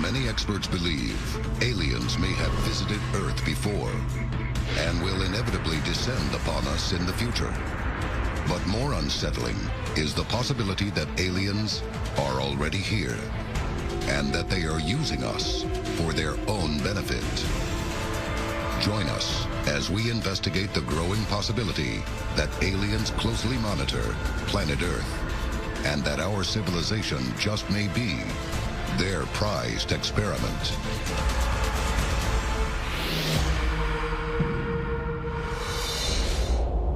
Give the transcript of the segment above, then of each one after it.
Many experts believe aliens may have visited Earth before and will inevitably descend upon us in the future. But more unsettling is the possibility that aliens are already here and that they are using us for their own benefit. Join us as we investigate the growing possibility that aliens closely monitor planet Earth and that our civilization just may be their prized experiment.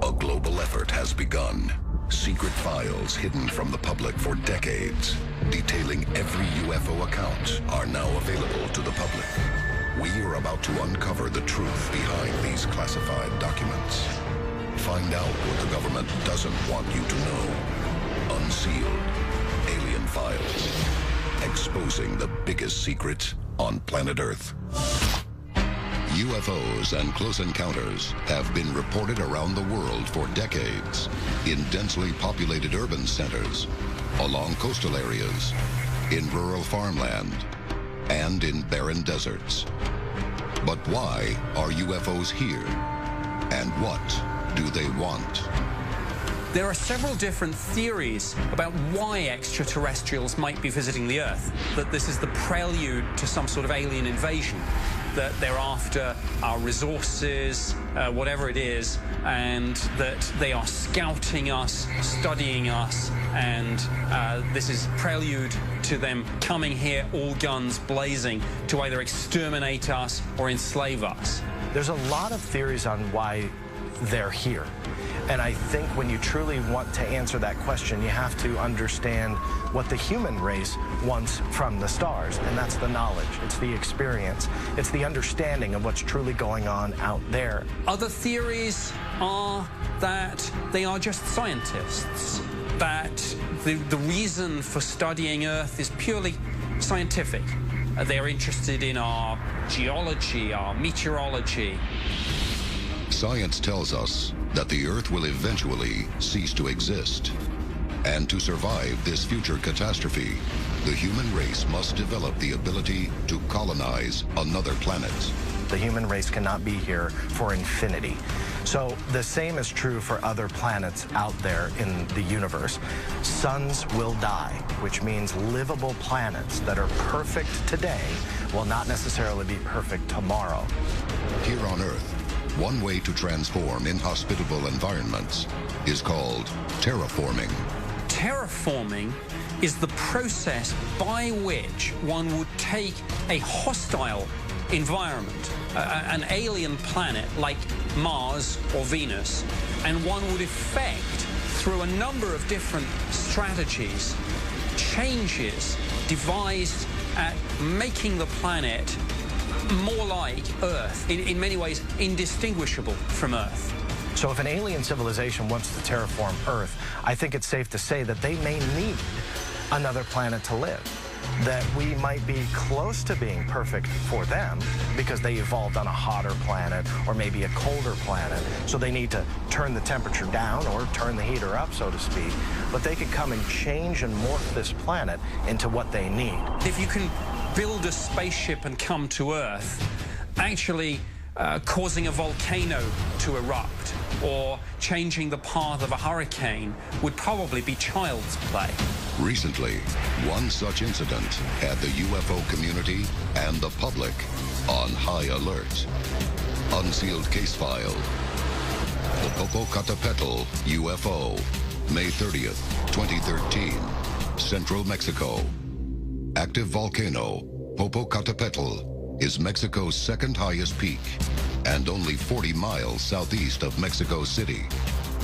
A global effort has begun. Secret files hidden from the public for decades, detailing every UFO account, are now available to the public. We are about to uncover the truth behind these classified documents. Find out what the government doesn't want you to know. Unsealed Alien Files. Exposing the biggest secret on planet Earth. UFOs and close encounters have been reported around the world for decades in densely populated urban centers, along coastal areas, in rural farmland, and in barren deserts. But why are UFOs here? And what do they want? There are several different theories about why extraterrestrials might be visiting the Earth. That this is the prelude to some sort of alien invasion. That they're after our resources, whatever it is, and that they are scouting us, studying us, and this is prelude to them coming here all guns blazing to either exterminate us or enslave us. There's a lot of theories on why they're here. And I think when you truly want to answer that question, you have to understand what the human race wants from the stars, and that's the knowledge, it's the experience, it's the understanding of what's truly going on out there. Other theories are that they are just scientists, that the reason for studying Earth is purely scientific. They're interested in our geology, our meteorology. Science tells us that the Earth will eventually cease to exist. And to survive this future catastrophe, the human race must develop the ability to colonize another planet. The human race cannot be here for infinity. So the same is true for other planets out there in the universe. Suns will die, which means livable planets that are perfect today will not necessarily be perfect tomorrow. Here on Earth, one way to transform inhospitable environments is called terraforming. Terraforming is the process by which one would take a hostile environment, an alien planet like Mars or Venus, and one would effect, through a number of different strategies, changes devised at making the planet more like Earth, in many ways indistinguishable from Earth. So if an alien civilization wants to terraform Earth, I think it's safe to say that they may need another planet to live. That we might be close to being perfect for them because they evolved on a hotter planet or maybe a colder planet, so they need to turn the temperature down or turn the heater up, so to speak. But they could come and change and morph this planet into what they need. If you can build a spaceship and come to Earth, actually causing a volcano to erupt or changing the path of a hurricane would probably be child's play. Recently, one such incident had the UFO community and the public on high alert. Unsealed case file. The Popocatépetl UFO, May 30th, 2013, Central Mexico. Active volcano, Popocatépetl, is Mexico's second highest peak and only 40 miles southeast of Mexico City.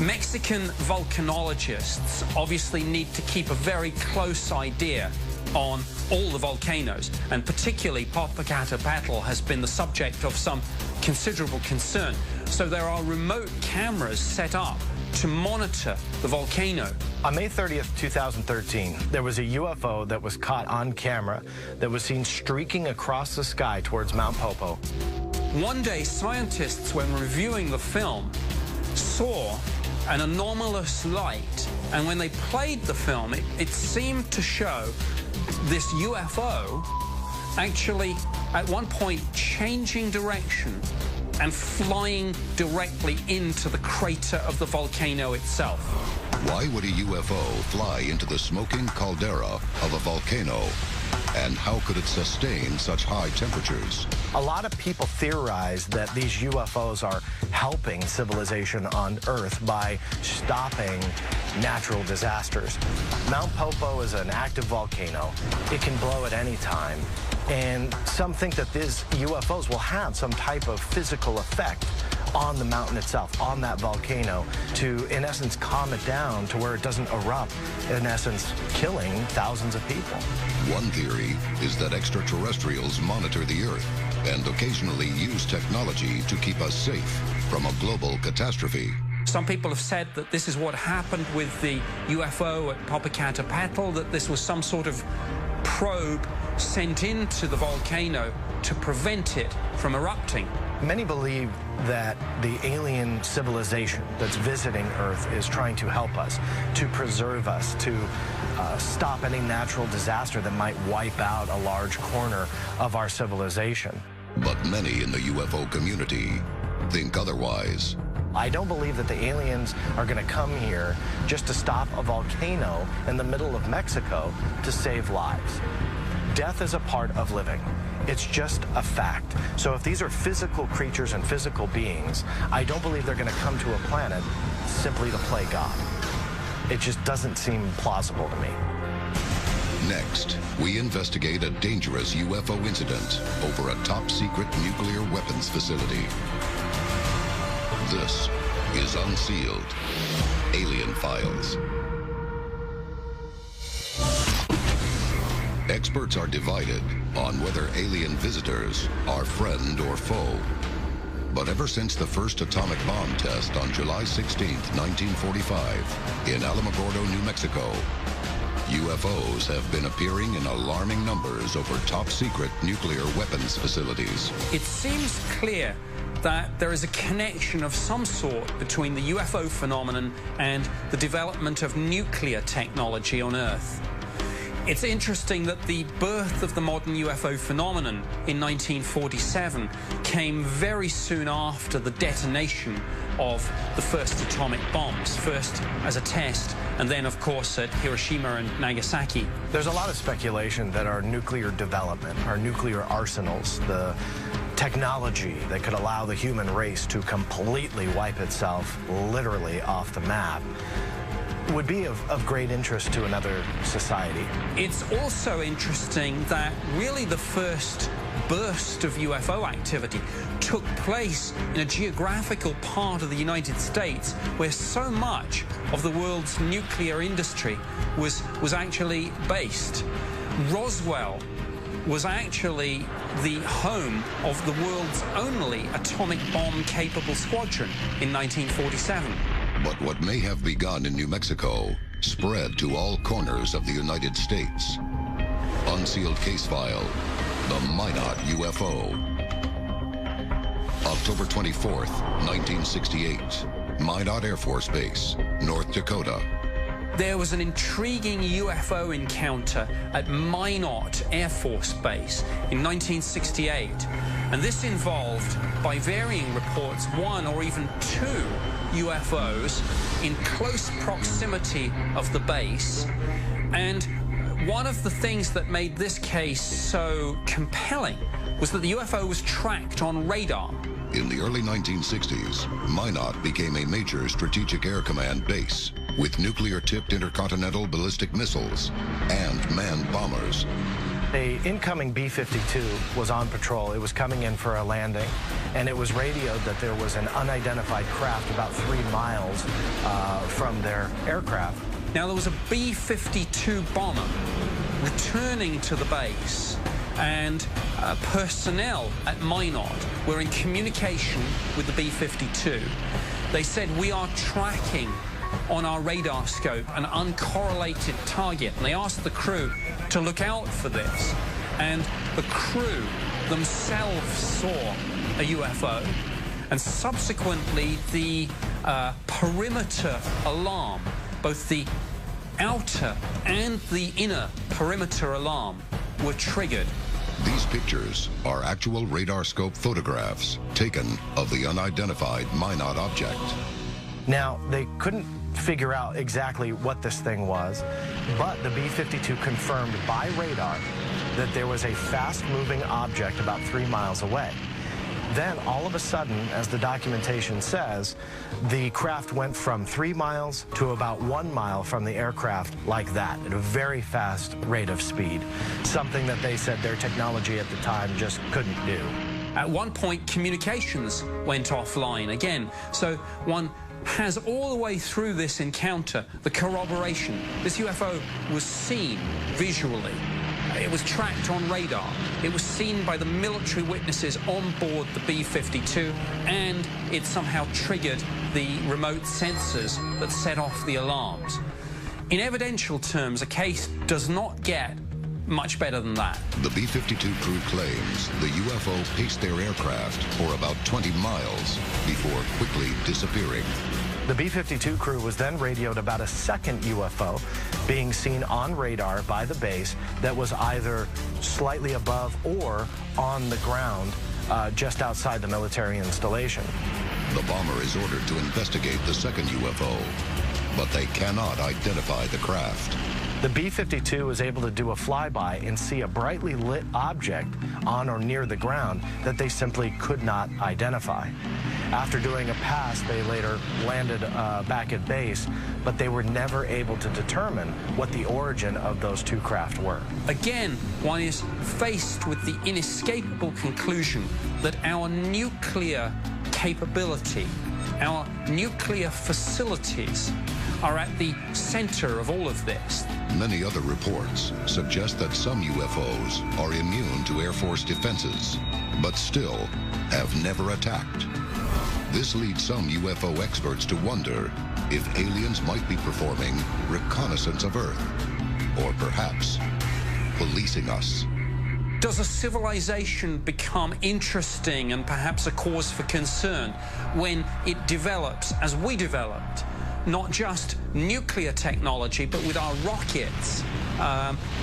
Mexican volcanologists obviously need to keep a very close idea on all the volcanoes, and particularly Popocatépetl has been the subject of some considerable concern. So there are remote cameras set up to monitor the volcano. On May 30th, 2013, there was a UFO that was caught on camera that was seen streaking across the sky towards Mount Popo. One day, scientists, when reviewing the film, saw an anomalous light, and when they played the film, it seemed to show this UFO actually, at one point, changing direction and flying directly into the crater of the volcano itself. Why would a UFO fly into the smoking caldera of a volcano? And how could it sustain such high temperatures? A lot of people theorize that these UFOs are helping civilization on Earth by stopping natural disasters. Mount Popo is an active volcano. It can blow at any time. And some think that these UFOs will have some type of physical effect on the mountain itself, on that volcano, to, in essence, calm it down to where it doesn't erupt, in essence, killing thousands of people. One theory is that extraterrestrials monitor the Earth and occasionally use technology to keep us safe from a global catastrophe. Some people have said that this is what happened with the UFO at Popocatépetl, that this was some sort of probe sent into the volcano to prevent it from erupting. Many believe that the alien civilization that's visiting Earth is trying to help us, to preserve us, to stop any natural disaster that might wipe out a large corner of our civilization. But many in the UFO community think otherwise. I don't believe that the aliens are going to come here just to stop a volcano in the middle of Mexico to save lives. Death is a part of living. It's just a fact. So if these are physical creatures and physical beings, I don't believe they're going to come to a planet simply to play God. It just doesn't seem plausible to me. Next, we investigate a dangerous UFO incident over a top-secret nuclear weapons facility. This is Unsealed Alien Files. Experts are divided on whether alien visitors are friend or foe. But ever since the first atomic bomb test on July 16, 1945, in Alamogordo, New Mexico, UFOs have been appearing in alarming numbers over top-secret nuclear weapons facilities. It seems clear that there is a connection of some sort between the UFO phenomenon and the development of nuclear technology on Earth. It's interesting that the birth of the modern UFO phenomenon in 1947 came very soon after the detonation of the first atomic bombs, first as a test, and then, of course, at Hiroshima and Nagasaki. There's a lot of speculation that our nuclear development, our nuclear arsenals, the technology that could allow the human race to completely wipe itself literally off the map, would be of great interest to another society. It's also interesting that really the first burst of UFO activity took place in a geographical part of the United States where so much of the world's nuclear industry was actually based. Roswell was actually the home of the world's only atomic bomb-capable squadron in 1947. But what may have begun in New Mexico spread to all corners of the United States. Unsealed case file, the Minot UFO. October 24th, 1968, Minot Air Force Base, North Dakota. There was an intriguing UFO encounter at Minot Air Force Base in 1968. And this involved, by varying reports, one or even two UFOs in close proximity of the base. And one of the things that made this case so compelling was that the UFO was tracked on radar. In the early 1960s, Minot became a major strategic air command base with nuclear-tipped intercontinental ballistic missiles and manned bombers. The incoming B-52 was on patrol. It was coming in for a landing, and it was radioed that there was an unidentified craft about 3 miles from their aircraft. Now, there was a B-52 bomber returning to the base, and personnel at Minot were in communication with the B-52. They said, "We are tracking on our radar scope an uncorrelated target," and they asked the crew to look out for this. And the crew themselves saw a UFO, and subsequently the perimeter alarm, both the outer and the inner perimeter alarm, were triggered. These pictures are actual radar scope photographs taken of the unidentified Minot object. Now, they couldn't figure out exactly what this thing was, but the B-52 confirmed by radar that there was a fast-moving object about 3 miles away. Then, all of a sudden, as the documentation says, the craft went from 3 miles to about 1 mile from the aircraft like that, at a very fast rate of speed, something that they said their technology at the time just couldn't do. At one point, communications went offline again, so one has all the way through this encounter the corroboration. This UFO was seen visually. It was tracked on radar. It was seen by the military witnesses on board the B-52, and it somehow triggered the remote sensors that set off the alarms. In evidential terms, a case does not get much better than that. The B-52 crew claims the UFO paced their aircraft for about 20 miles before quickly disappearing. The B-52 crew was then radioed about a second UFO being seen on radar by the base that was either slightly above or on the ground just outside the military installation. The bomber is ordered to investigate the second UFO, but they cannot identify the craft. The B-52 was able to do a flyby and see a brightly lit object on or near the ground that they simply could not identify. After doing a pass, they later landed back at base, but they were never able to determine what the origin of those two craft were. Again, one is faced with the inescapable conclusion that our nuclear capability, our nuclear facilities are at the center of all of this. Many other reports suggest that some UFOs are immune to Air Force defenses, but still have never attacked. This leads some UFO experts to wonder if aliens might be performing reconnaissance of Earth, or perhaps policing us. Does a civilization become interesting and perhaps a cause for concern when it develops, as we developed, not just nuclear technology, but with our rockets,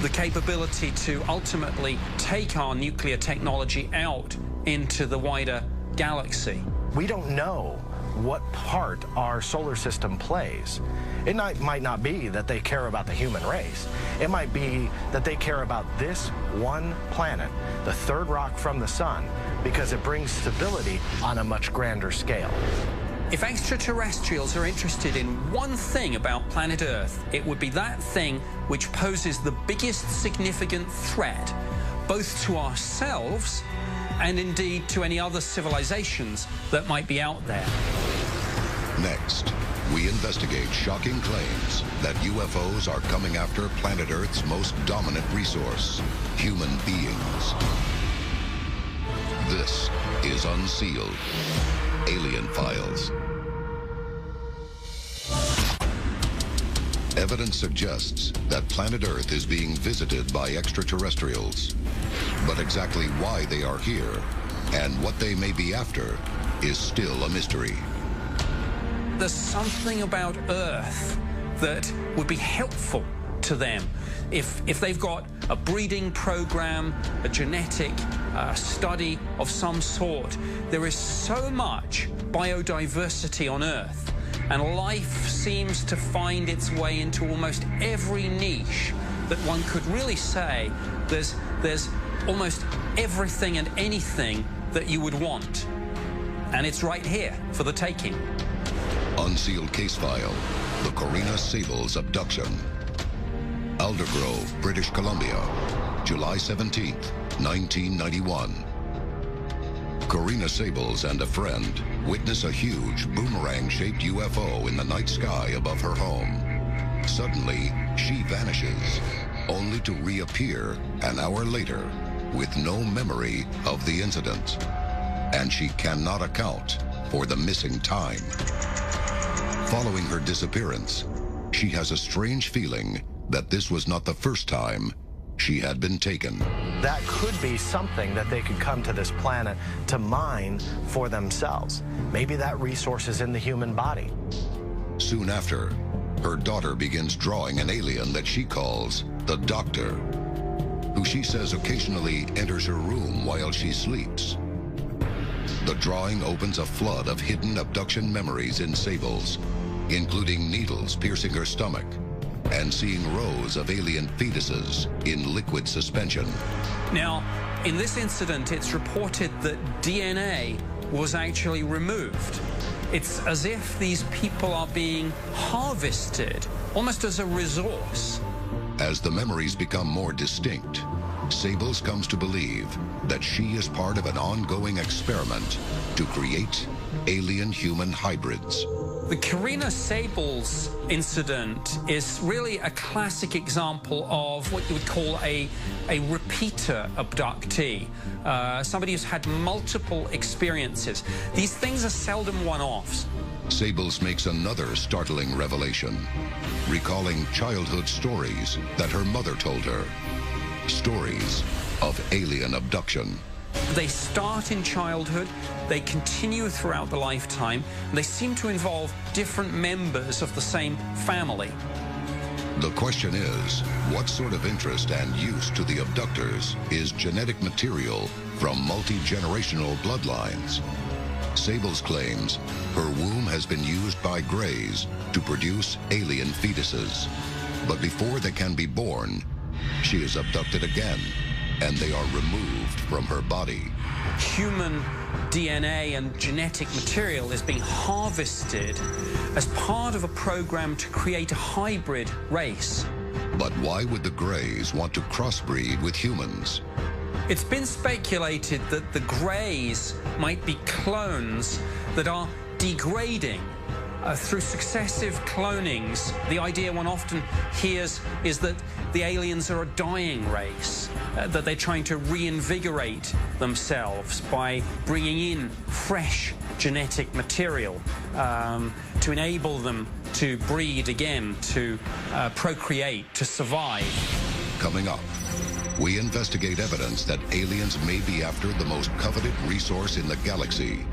the capability to ultimately take our nuclear technology out into the wider galaxy? We don't know what part our solar system plays. It might not be that they care about the human race. It might be that they care about this one planet, the third rock from the sun, because it brings stability on a much grander scale. If extraterrestrials are interested in one thing about planet Earth, it would be that thing which poses the biggest significant threat, both to ourselves and indeed to any other civilizations that might be out there. Next, we investigate shocking claims that UFOs are coming after planet Earth's most dominant resource, human beings. This is Unsealed. Alien Files. Evidence suggests that planet Earth is being visited by extraterrestrials. But exactly why they are here and what they may be after is still a mystery. There's something about Earth that would be helpful to them if they've got a breeding program, a genetic study of some sort. There is so much biodiversity on Earth, and life seems to find its way into almost every niche that one could really say there's almost everything and anything that you would want. And it's right here for the taking. Unsealed case file, the Corina Sables abduction. Aldergrove, British Columbia, July 17th, 1991. Corina Sables and a friend witness a huge boomerang-shaped UFO in the night sky above her home. Suddenly, she vanishes, only to reappear an hour later with no memory of the incident. And she cannot account for the missing time. Following her disappearance, she has a strange feeling that this was not the first time she had been taken. That could be something that they could come to this planet to mine for themselves. Maybe that resource is in the human body. Soon after, her daughter begins drawing an alien that she calls the Doctor, who she says occasionally enters her room while she sleeps. The drawing opens a flood of hidden abduction memories in Sables, including needles piercing her stomach and seeing rows of alien fetuses in liquid suspension. Now, in this incident, it's reported that DNA was actually removed. It's as if these people are being harvested, almost as a resource. As the memories become more distinct, Sables comes to believe that she is part of an ongoing experiment to create alien-human hybrids. The Karina Sables incident is really a classic example of what you would call a repeater abductee, somebody who's had multiple experiences. These things are seldom one-offs. Sables makes another startling revelation, recalling childhood stories that her mother told her. Stories of alien abduction. They start in childhood, they continue throughout the lifetime, and they seem to involve different members of the same family. The question is, what sort of interest and use to the abductors is genetic material from multi-generational bloodlines? Sables claims her womb has been used by Greys to produce alien fetuses. But before they can be born, she is abducted again, and they are removed from her body. Human DNA and genetic material is being harvested as part of a program to create a hybrid race. But why would the Greys want to crossbreed with humans? It's been speculated that the Greys might be clones that are degrading through successive clonings. The idea one often hears is that the aliens are a dying race, that they're trying to reinvigorate themselves by bringing in fresh genetic material to enable them to breed again, to procreate, to survive. Coming up, we investigate evidence that aliens may be after the most coveted resource in the galaxy,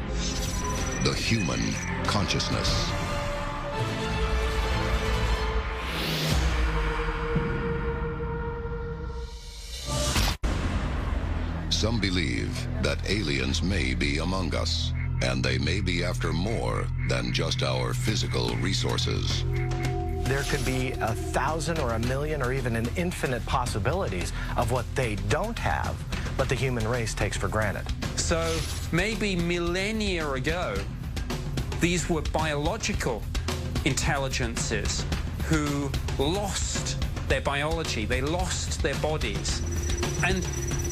the human consciousness. Some believe that aliens may be among us, and they may be after more than just our physical resources. There could be 1,000 or 1,000,000 or even an infinite possibilities of what they don't have, but the human race takes for granted. So maybe millennia ago, these were biological intelligences who lost their biology, they lost their bodies. And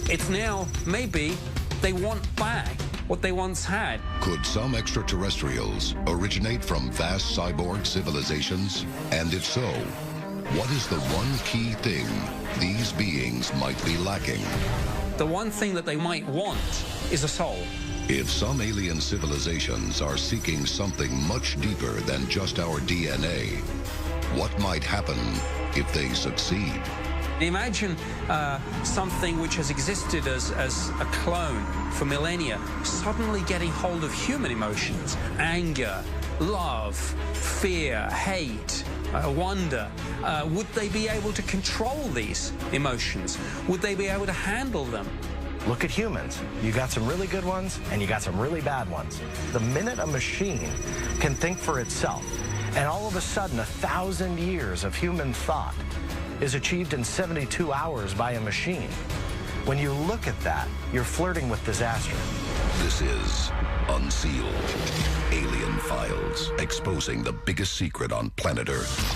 it's now maybe they want back what they once had. Could some extraterrestrials originate from vast cyborg civilizations? And if so, what is the one key thing these beings might be lacking? The one thing that they might want is a soul. If some alien civilizations are seeking something much deeper than just our DNA, what might happen if they succeed? Imagine something which has existed as a clone for millennia suddenly getting hold of human emotions: anger, love, fear, hate, wonder. Would they be able to control these emotions? Would they be able to handle them? Look at humans. You got some really good ones, and you got some really bad ones. The minute a machine can think for itself, and all of a sudden 1,000 years of human thought is achieved in 72 hours by a machine. When you look at that, you're flirting with disaster. This is Unsealed. Alien Files, exposing the biggest secret on planet Earth.